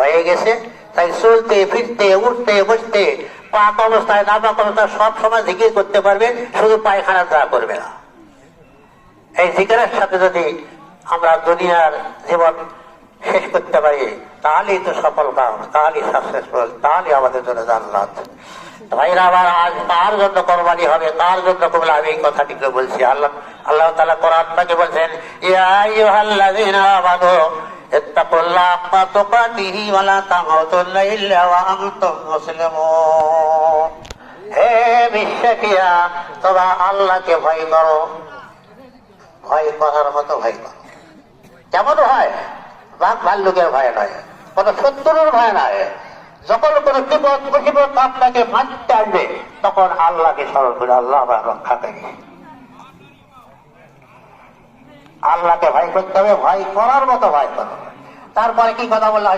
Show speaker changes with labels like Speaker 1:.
Speaker 1: হয়ে গেছে, তাই চলতে ফিরতে উঠতে বসতে পাক অবস্থায় নাপাক অবস্থায় সব সময় জিকির করতে পারবেন, শুধু পায়খানা যা করবে না। এই জিকিরের সাথে যদি আমরা দুনিয়ার জীবন শেষ করতে পারি তাহলেই তো সফল কাম, তাহলেই সাকসেসফুল, তাহলেই আমাদের জন্য জান্নাত। ভাইরা আবার আজ কার জন্য কোরবানি হবে, কার জন্য কবুল হবে, এই কথাটি বলছি। আল্লাহ তাআলা কোরআন থেকে বলছেন, ইয়া আইয়ুহাল্লাযীনা আমানু ইত্তাকুল্লাহা হাক্কা তুকাতিহি ওয়া লা তামুতুন্না ইল্লা ওয়া আনতুম মুসলিমুন। হে বিশ্বাসীরা, তোমরা আল্লাহকে ভয় করো, ভয় করার মতো ভয় করো। কেমন ভয়? বাঘ ভাল্লুকের ভয় নয়, কোন শত্রুর ভয় নয়। যখন কোন বিপদ মুসিবত আপনাকে মারতে আসবে তখন আল্লাহকে স্মরণ করে, আল্লাহ আমার রক্ষা করি। আল্লাহকে ভয় করতে হবে, ভয় করার মতো ভয় করো। তারপরে কি কথা বললো?